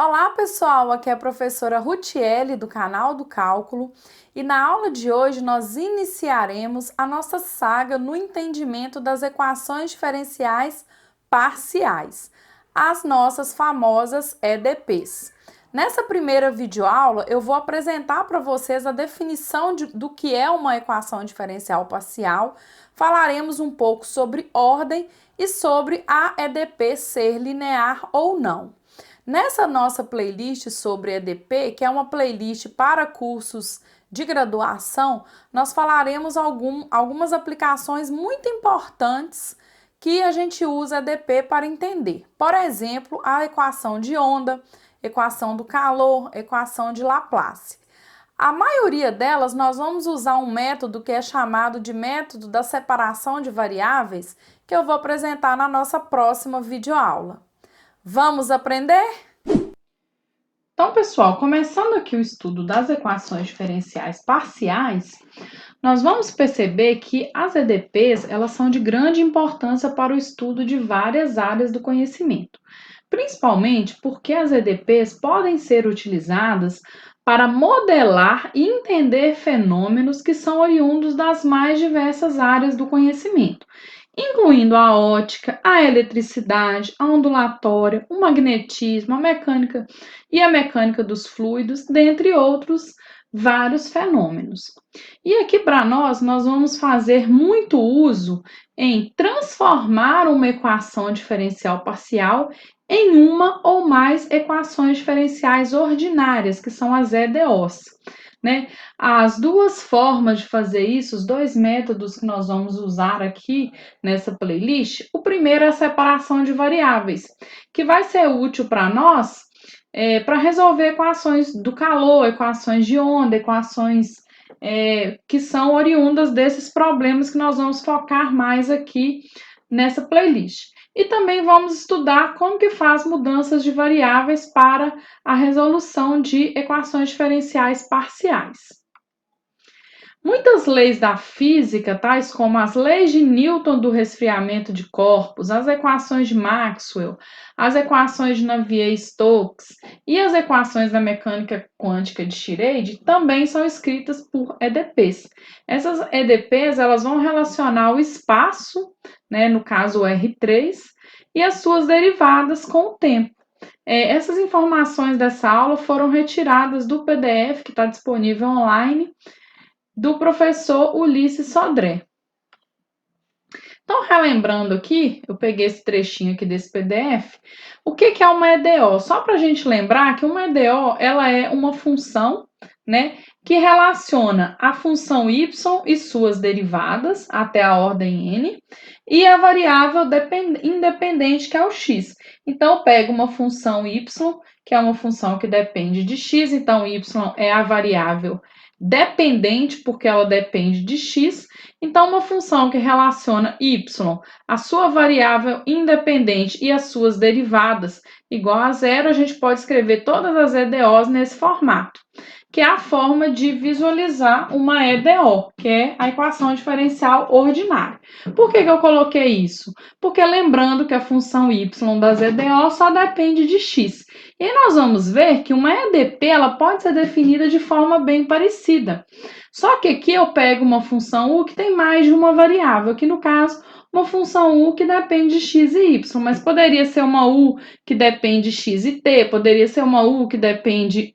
Olá, pessoal! Aqui é a professora Rutiele, do canal do Cálculo, e na aula de hoje nós iniciaremos a nossa saga no entendimento das equações diferenciais parciais, as nossas famosas EDPs. Nessa primeira videoaula, eu vou apresentar para vocês a definição do que é uma equação diferencial parcial, falaremos um pouco sobre ordem e sobre a EDP ser linear ou não. Nessa nossa playlist sobre EDP, que é uma playlist para cursos de graduação, nós falaremos algumas aplicações muito importantes que a gente usa EDP para entender. Por exemplo, a equação de onda, equação do calor, equação de Laplace. A maioria delas nós vamos usar um método que é chamado de método da separação de variáveis, que eu vou apresentar na nossa próxima videoaula. Vamos aprender? Então, pessoal, começando aqui o estudo das equações diferenciais parciais, nós vamos perceber que as EDPs, elas são de grande importância para o estudo de várias áreas do conhecimento, principalmente porque as EDPs podem ser utilizadas para modelar e entender fenômenos que são oriundos das mais diversas áreas do conhecimento, incluindo a ótica, a eletricidade, a ondulatória, o magnetismo, a mecânica e a mecânica dos fluidos, dentre outros vários fenômenos. E aqui para nós vamos fazer muito uso em transformar uma equação diferencial parcial em uma ou mais equações diferenciais ordinárias, que são as EDOs. Né? As duas formas de fazer isso, os dois métodos que nós vamos usar aqui nessa playlist, o primeiro é a separação de variáveis, que vai ser útil para nós para resolver equações do calor, equações de onda, equações que são oriundas desses problemas que nós vamos focar mais aqui nessa playlist. E também vamos estudar como que faz mudanças de variáveis para a resolução de equações diferenciais parciais. Muitas leis da física, tais como as leis de Newton do resfriamento de corpos, as equações de Maxwell, as equações de Navier-Stokes e as equações da mecânica quântica de Schrödinger, também são escritas por EDPs. Essas EDPs elas vão relacionar o espaço, né, no caso o R3, e as suas derivadas com o tempo. Essas informações dessa aula foram retiradas do PDF que está disponível online, do professor Ulisses Sodré. Então, relembrando aqui, eu peguei esse trechinho aqui desse PDF. O que é uma EDO? Só para a gente lembrar que uma EDO ela é uma função, né, que relaciona a função y e suas derivadas até a ordem n e a variável independente que é o x. Então, eu pego uma função y, que é uma função que depende de x, então y é a variável dependente porque ela depende de x. Então, uma função que relaciona y, a sua variável independente e as suas derivadas igual a zero, a gente pode escrever todas as EDOs nesse formato, que é a forma de visualizar uma EDO, que é a equação diferencial ordinária. Por que eu coloquei isso? Porque lembrando que a função y das EDO só depende de x. E aí nós vamos ver que uma EDP ela pode ser definida de forma bem parecida. Só que aqui eu pego uma função u que tem mais de uma variável, que no caso uma função u que depende de x e y, mas poderia ser uma u que depende de x e t, poderia ser uma u que depende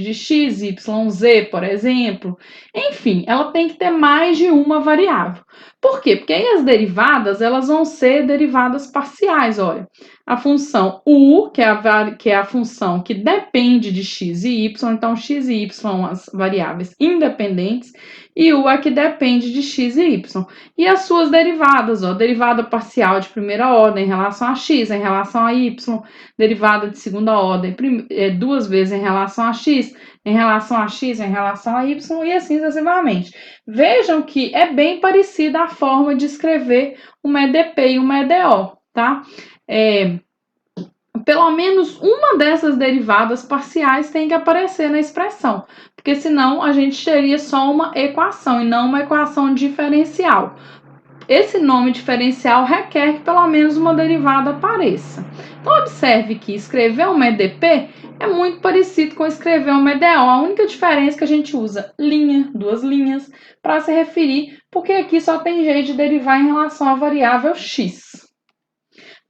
de x, y, z, por exemplo. Enfim, ela tem que ter mais de uma variável. Por quê? Porque aí as derivadas, elas vão ser derivadas parciais, olha. A função u, que é a função que depende de x e y, então x e y são as variáveis independentes, e u é que depende de x e y. E as suas derivadas, ó, derivada parcial de primeira ordem em relação a x, em relação a y, derivada de segunda ordem duas vezes em relação a x, em relação a x, em relação a y, e assim sucessivamente. Vejam que é bem parecida a forma de escrever uma EDP e uma EDO, tá? Pelo menos uma dessas derivadas parciais tem que aparecer na expressão, porque senão a gente teria só uma equação e não uma equação diferencial. esse nome diferencial requer que pelo menos uma derivada apareça. Então, observe que escrever uma EDP é muito parecido com escrever uma EDO. A única diferença é que a gente usa linha, duas linhas, para se referir, porque aqui só tem jeito de derivar em relação à variável x.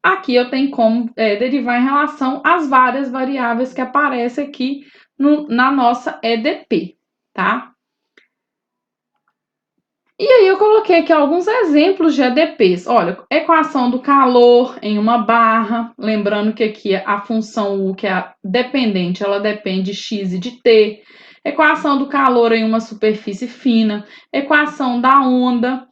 Aqui eu tenho como derivar em relação às várias variáveis que aparecem aqui na nossa EDP, tá? E aí eu coloquei aqui alguns exemplos de EDPs. Olha, equação do calor em uma barra, lembrando que aqui a função U, que é a dependente, ela depende de x e de t. Equação do calor em uma superfície fina, equação da onda,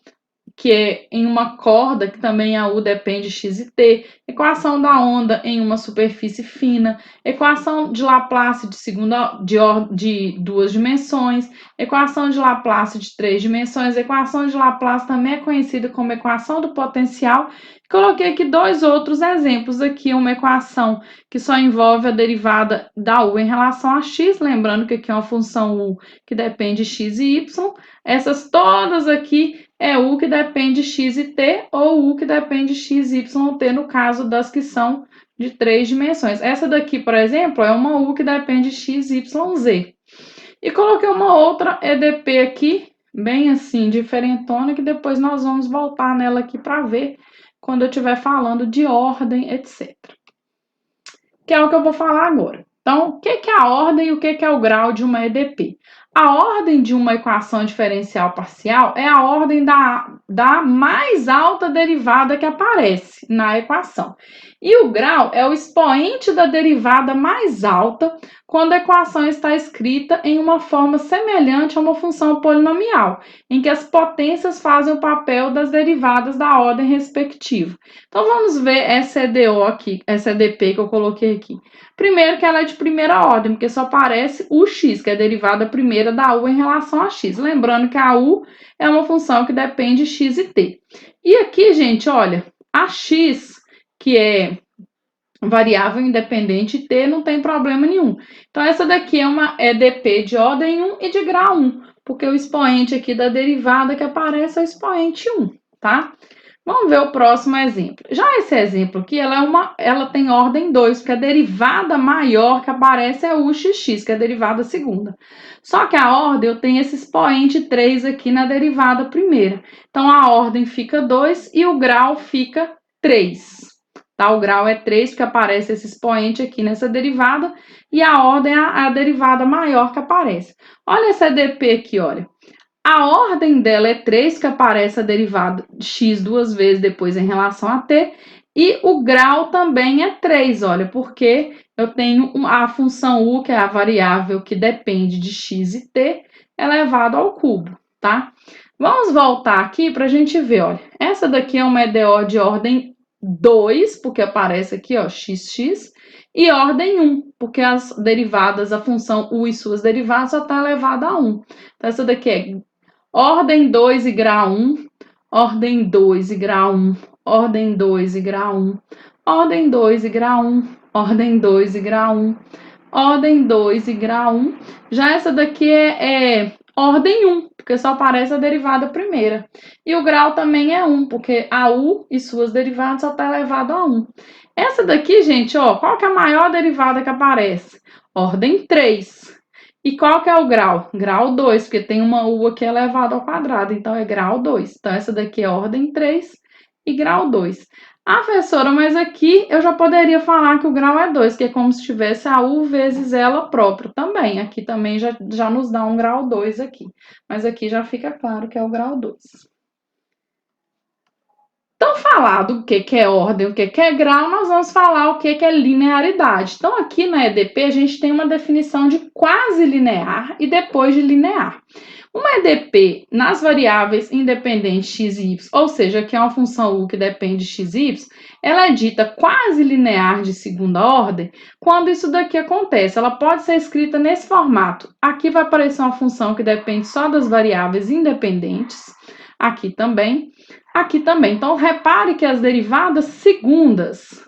que é em uma corda, que também a U depende de x e t, equação da onda em uma superfície fina, equação de Laplace de duas dimensões, equação de Laplace de três dimensões, equação de Laplace também é conhecida como equação do potencial. Coloquei aqui dois outros exemplos aqui, uma equação que só envolve a derivada da U em relação a x, lembrando que aqui é uma função U que depende de x e y. Essas todas aqui é U que depende de x e t, ou U que depende de x, y, t, no caso das que são de três dimensões. Essa daqui, por exemplo, é uma U que depende de x, y, z. E coloquei uma outra EDP aqui, bem assim, diferentona, que depois nós vamos voltar nela aqui para ver quando eu estiver falando de ordem, etc. Que é o que eu vou falar agora. Então, o que é a ordem e o que é o grau de uma EDP? A ordem de uma equação diferencial parcial é a ordem da mais alta derivada que aparece na equação. E o grau é o expoente da derivada mais alta quando a equação está escrita em uma forma semelhante a uma função polinomial, em que as potências fazem o papel das derivadas da ordem respectiva. Então, vamos ver essa EDO aqui, essa EDP que eu coloquei aqui. Primeiro que ela é de primeira ordem, porque só aparece o x, que é a derivada primeira da U em relação a x. Lembrando que a U é uma função que depende de x e t. E aqui, gente, olha, a x, que é variável independente, t não tem problema nenhum. Então, essa daqui é uma EDP de ordem 1 e de grau 1, porque o expoente aqui da derivada que aparece é o expoente 1, tá? Vamos ver o próximo exemplo. Já esse exemplo aqui, ela tem ordem 2, porque a derivada maior que aparece é o xx, que é a derivada segunda. Só que a ordem, eu tenho esse expoente 3 aqui na derivada primeira. Então, a ordem fica 2 e o grau fica 3. Tá? O grau é 3, porque aparece esse expoente aqui nessa derivada, e a ordem é a derivada maior que aparece. Olha essa EDP aqui, olha. A ordem dela é 3, que aparece a derivada de x duas vezes depois em relação a t, e o grau também é 3, olha, porque eu tenho a função u, que é a variável que depende de x e t, elevado ao cubo, tá? Vamos voltar aqui para a gente ver, olha, essa daqui é uma EDO de ordem 2, porque aparece aqui, ó, xx, e ordem 1, porque as derivadas, a função u e suas derivadas só está elevada a 1. Então, essa daqui é ordem 2 e grau 1, ordem 2 e grau 1, ordem 2 e grau 1, ordem 2 e grau 1, ordem 2 e grau 1, ordem 2 e grau 1. Já essa daqui é ordem 1, porque só aparece a derivada primeira. E o grau também é 1, porque a U e suas derivadas só está elevado a 1. Essa daqui, gente, ó, qual que é a maior derivada que aparece? Ordem 3. E qual que é o grau? Grau 2, porque tem uma U aqui elevada ao quadrado, então é grau 2. Então, essa daqui é ordem 3 e grau 2. Ah, professora, mas aqui eu já poderia falar que o grau é 2, que é como se tivesse a U vezes ela própria também. Aqui também já nos dá um grau 2 aqui. Mas aqui já fica claro que é o grau 2. Então, falar do que é ordem, o que é grau, nós vamos falar o que é linearidade. Então, aqui na EDP, a gente tem uma definição de quase linear e depois de linear. Uma EDP nas variáveis independentes x e y, ou seja, que é uma função u que depende de x e y, ela é dita quase linear de segunda ordem quando isso daqui acontece. Ela pode ser escrita nesse formato. Aqui vai aparecer uma função que depende só das variáveis independentes, aqui também. Aqui também. Então, repare que as derivadas segundas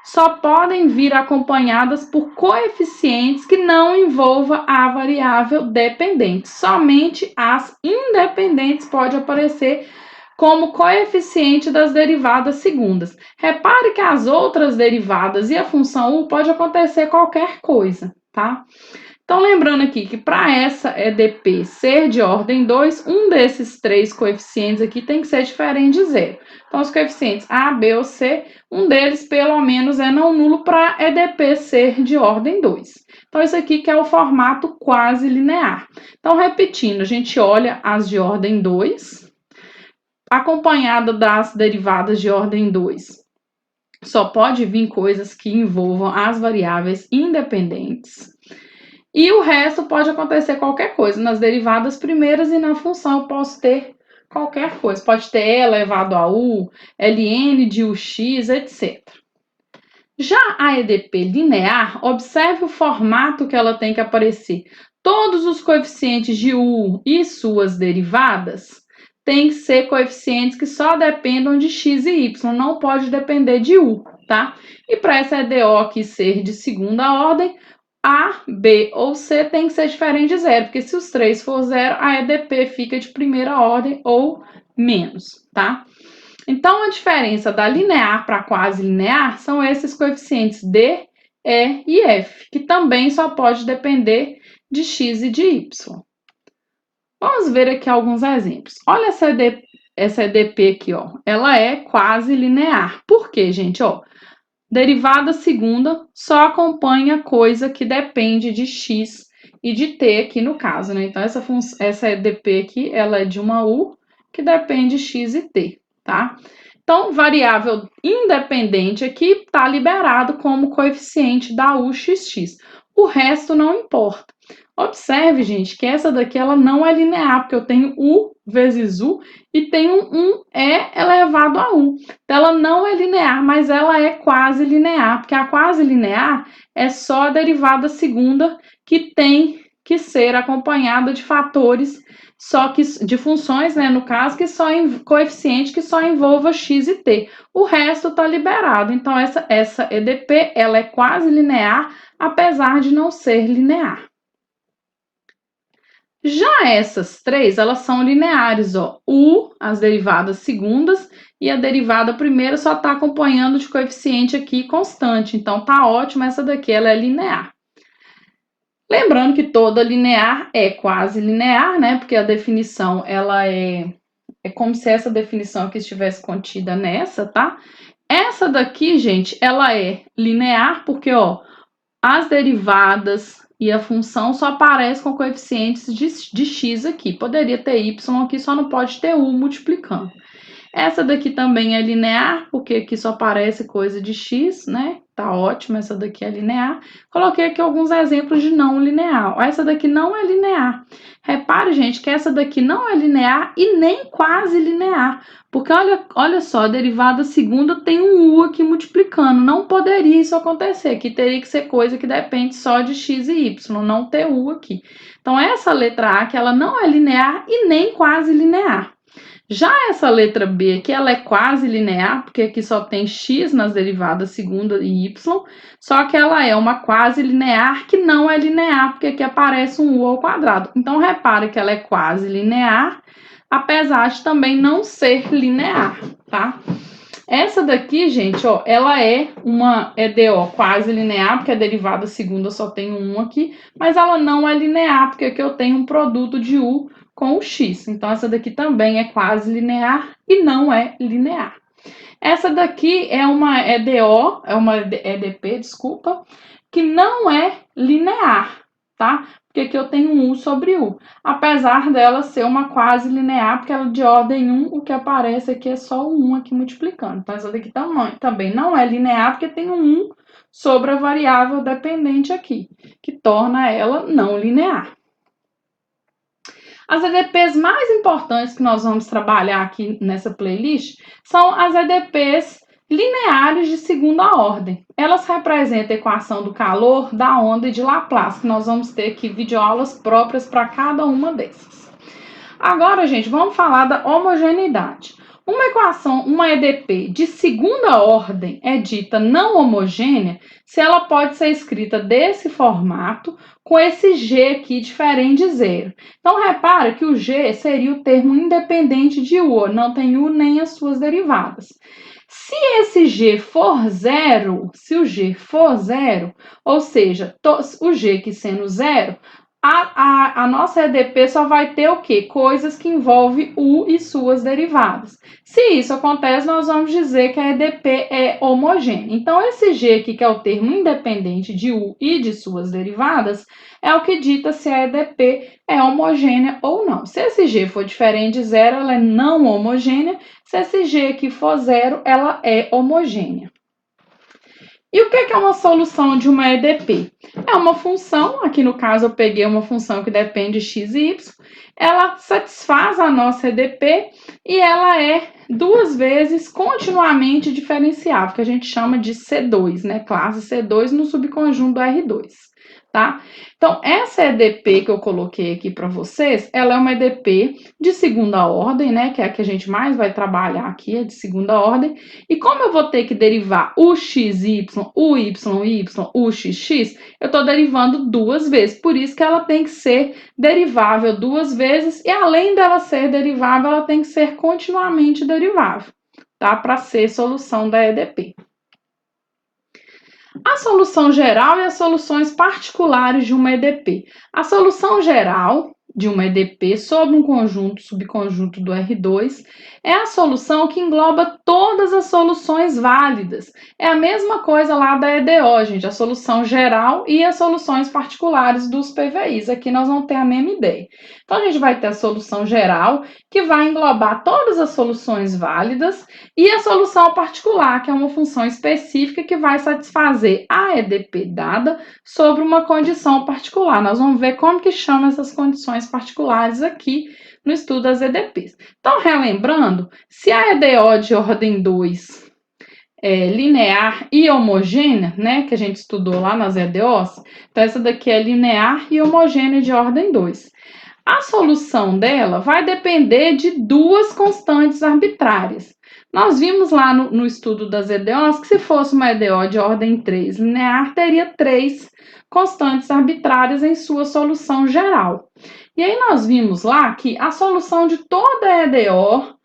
só podem vir acompanhadas por coeficientes que não envolva a variável dependente. Somente as independentes pode aparecer como coeficiente das derivadas segundas. Repare que as outras derivadas e a função u pode acontecer qualquer coisa, tá? Então, lembrando aqui que para essa EDP ser de ordem 2, um desses três coeficientes aqui tem que ser diferente de zero. Então, os coeficientes A, B ou C, um deles pelo menos é não nulo para EDP ser de ordem 2. Então, isso aqui que é o formato quase linear. Então, repetindo, a gente olha as de ordem 2, acompanhada das derivadas de ordem 2. Só pode vir coisas que envolvam as variáveis independentes. E o resto pode acontecer qualquer coisa. Nas derivadas primeiras e na função eu posso ter qualquer coisa. Pode ter E elevado a U, Ln de Ux, etc. Já a EDP linear, observe o formato que ela tem que aparecer. Todos os coeficientes de U e suas derivadas têm que ser coeficientes que só dependam de x e y, não pode depender de U, tá? E para essa EDO aqui ser de segunda ordem, A, B ou C tem que ser diferente de zero, porque se os três for zero, a EDP fica de primeira ordem ou menos, tá? Então, a diferença da linear para quase linear são esses coeficientes D, E e F, que também só pode depender de x e de y. Vamos ver aqui alguns exemplos. Olha essa EDP aqui, ó. Ela é quase linear. Por quê, gente? Ó, derivada segunda só acompanha coisa que depende de x e de t aqui no caso, né? Então, essa EDP aqui, ela é de uma u que depende de x e t, tá? Então, variável independente aqui está liberado como coeficiente da uxx. O resto não importa. Observe, gente, que essa daqui ela não é linear, porque eu tenho u vezes u e tenho um e elevado a u. Então, ela não é linear, mas ela é quase linear, porque a quase linear é só a derivada segunda que tem que ser acompanhada de fatores, só que de funções, né, no caso, que só coeficiente que só envolva x e t. O resto está liberado. Então, essa EDP ela é quase linear, apesar de não ser linear. Já essas três, elas são lineares, ó. As derivadas segundas, e a derivada primeira só está acompanhando de coeficiente aqui constante. Então, tá ótimo, essa daqui ela é linear. Lembrando que toda linear é quase linear, né? Porque a definição, ela é como se essa definição aqui estivesse contida nessa, tá? Essa daqui, gente, ela é linear porque, ó, as derivadas e a função só aparecem com coeficientes de x aqui. Poderia ter y aqui, só não pode ter u multiplicando. Essa daqui também é linear, porque aqui só aparece coisa de x, né? Tá ótimo, essa daqui é linear. Coloquei aqui alguns exemplos de não linear. Essa daqui não é linear. Repare, gente, que essa daqui não é linear e nem quase linear. Porque olha só, a derivada segunda tem um u aqui multiplicando. Não poderia isso acontecer, que teria que ser coisa que depende só de x e y, não ter u aqui. Então, essa letra A, que ela não é linear e nem quase linear. Já essa letra B aqui, ela é quase linear, porque aqui só tem x nas derivadas segunda e y, só que ela é uma quase linear que não é linear, porque aqui aparece um u ao quadrado. Então, repare que ela é quase linear, apesar de também não ser linear, tá? Essa daqui, gente, ó, ela é uma EDO quase linear, porque a derivada segunda só tem um aqui, mas ela não é linear, porque aqui eu tenho um produto de u com o x. Então, essa daqui também é quase linear e não é linear. Essa daqui é uma EDO, é uma EDP, desculpa, que não é linear, tá? Porque aqui eu tenho um u sobre u. Apesar dela ser uma quase linear, porque ela é de ordem 1, o que aparece aqui é só o 1 aqui multiplicando. Então, essa daqui também não é linear, porque tem um 1 sobre a variável dependente aqui, que torna ela não linear. As EDPs mais importantes que nós vamos trabalhar aqui nessa playlist são as EDPs lineares de segunda ordem. Elas representam a equação do calor, da onda e de Laplace, que nós vamos ter aqui videoaulas próprias para cada uma dessas. Agora, gente, vamos falar da homogeneidade. Uma EDP de segunda ordem é dita não homogênea se ela pode ser escrita desse formato, com esse G aqui diferente de zero. Então, repara que o G seria o termo independente de U, não tem U nem as suas derivadas. Se esse G for zero, se o G for zero, ou seja, o G que sendo zero, a nossa EDP só vai ter o quê? Coisas que envolvem U e suas derivadas. Se isso acontece, nós vamos dizer que a EDP é homogênea. Então, esse G aqui, que é o termo independente de U e de suas derivadas, é o que dita se a EDP é homogênea ou não. Se esse G for diferente de zero, ela é não homogênea. Se esse G aqui for zero, ela é homogênea. E o que é uma solução de uma EDP? É uma função, aqui no caso eu peguei uma função que depende de x e y, ela satisfaz a nossa EDP e ela é duas vezes continuamente diferenciável, que a gente chama de C2, né? Classe C2 no subconjunto do R2, tá? Então, essa EDP que eu coloquei aqui para vocês, ela é uma EDP de segunda ordem, né? Que é a que a gente mais vai trabalhar aqui, é de segunda ordem. E como eu vou ter que derivar o xy, o y, o xx, eu estou derivando duas vezes. Por isso que ela tem que ser derivável duas vezes. E além dela ser derivável, ela tem que ser continuamente derivável, tá? Para ser solução da EDP. A solução geral e as soluções particulares de uma EDP. A solução geral de uma EDP sobre um conjunto subconjunto do R2 é a solução que engloba todas as soluções válidas. É a mesma coisa lá da EDO, gente, a solução geral e as soluções particulares dos PVIs. Aqui nós vamos ter a mesma ideia. Então, a gente vai ter a solução geral, que vai englobar todas as soluções válidas, e a solução particular, que é uma função específica que vai satisfazer a EDP dada sobre uma condição particular. Nós vamos ver como que chama essas condições particulares aqui no estudo das EDPs. Então, relembrando, se a EDO de ordem 2 é linear e homogênea, né, que a gente estudou lá nas EDOs, então essa daqui é linear e homogênea de ordem 2. A solução dela vai depender de duas constantes arbitrárias. Nós vimos lá no estudo das EDOs que se fosse uma EDO de ordem 3 linear, teria três constantes arbitrárias em sua solução geral. E aí nós vimos lá que a solução de toda EDO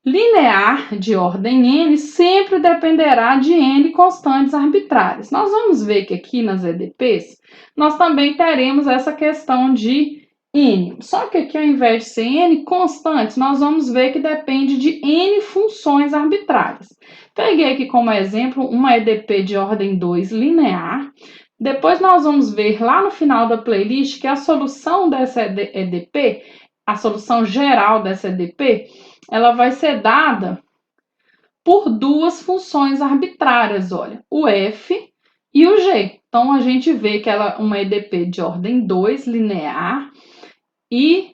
linear de ordem n sempre dependerá de n constantes arbitrárias. Nós vamos ver que aqui nas EDPs nós também teremos essa questão de n. Só que aqui, ao invés de ser n constantes, nós vamos ver que depende de n funções arbitrárias. Peguei aqui como exemplo uma EDP de ordem 2 linear. Depois nós vamos ver lá no final da playlist que a solução dessa EDP, a solução geral dessa EDP, ela vai ser dada por duas funções arbitrárias, olha, o f e o g. Então, a gente vê que ela é uma EDP de ordem 2, linear e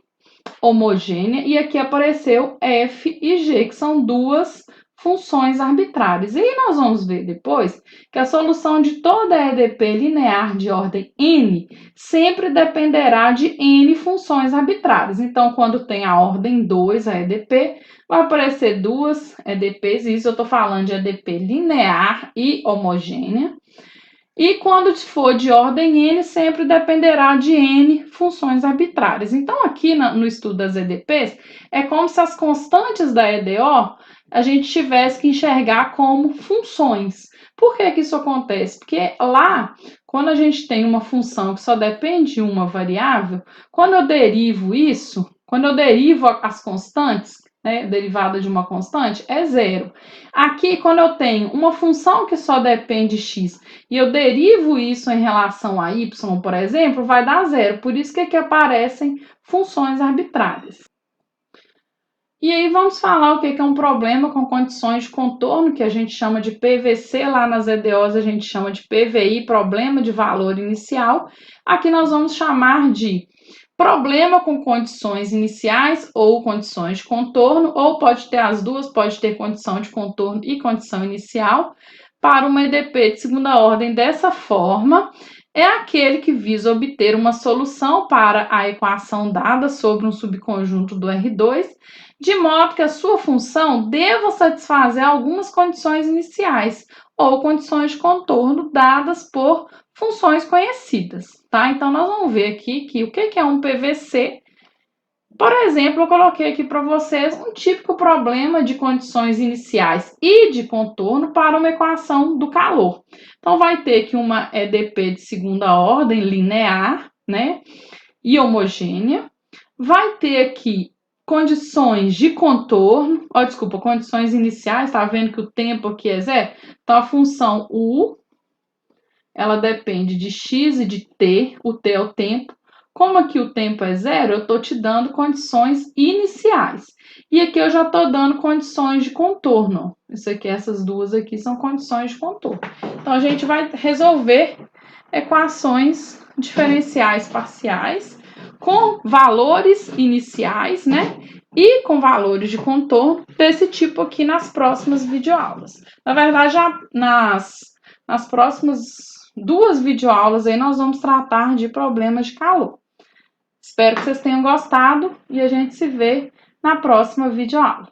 homogênea, e aqui apareceu f e g, que são duas funções arbitrárias. E aí nós vamos ver depois que a solução de toda a EDP linear de ordem n sempre dependerá de n funções arbitrárias. Então, quando tem a ordem 2, a EDP, vai aparecer duas EDPs, e isso eu estou falando de EDP linear e homogênea. E quando for de ordem n, sempre dependerá de n funções arbitrárias. Então, aqui no estudo das EDPs, é como se as constantes da EDO a gente tivesse que enxergar como funções. Por que que isso acontece? Porque lá, quando a gente tem uma função que só depende de uma variável, quando eu derivo isso, quando eu derivo as constantes, né, derivada de uma constante, é zero. Aqui, quando eu tenho uma função que só depende de x e eu derivo isso em relação a y, por exemplo, vai dar zero. Por isso que aqui aparecem funções arbitrárias. E aí vamos falar o que é um problema com condições de contorno, que a gente chama de PVC, lá nas EDOs a gente chama de PVI, problema de valor inicial. Aqui nós vamos chamar de problema com condições iniciais ou condições de contorno, ou pode ter as duas, pode ter condição de contorno e condição inicial. Para uma EDP de segunda ordem dessa forma, é aquele que visa obter uma solução para a equação dada sobre um subconjunto do R2, de modo que a sua função deva satisfazer algumas condições iniciais ou condições de contorno dadas por funções conhecidas, tá? Então, nós vamos ver aqui que o que é um PVC. Por exemplo, eu coloquei aqui para vocês um típico problema de condições iniciais e de contorno para uma equação do calor. Então, vai ter que uma EDP de segunda ordem linear, né, e homogênea. Vai ter aqui condições de contorno, condições iniciais, tá vendo que o tempo aqui é zero? Então, a função U, ela depende de x e de t, o t é o tempo. Como aqui o tempo é zero, eu estou te dando condições iniciais. E aqui eu já estou dando condições de contorno. Isso aqui, essas duas aqui são condições de contorno. Então, a gente vai resolver equações diferenciais parciais com valores iniciais, né? E com valores de contorno desse tipo aqui nas próximas videoaulas. Na verdade, já nas próximas duas videoaulas aí nós vamos tratar de problemas de calor. Espero que vocês tenham gostado e a gente se vê na próxima videoaula.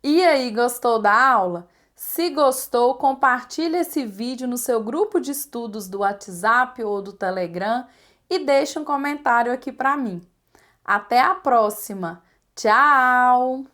E aí, gostou da aula? Se gostou, compartilhe esse vídeo no seu grupo de estudos do WhatsApp ou do Telegram e deixe um comentário aqui para mim. Até a próxima. Tchau!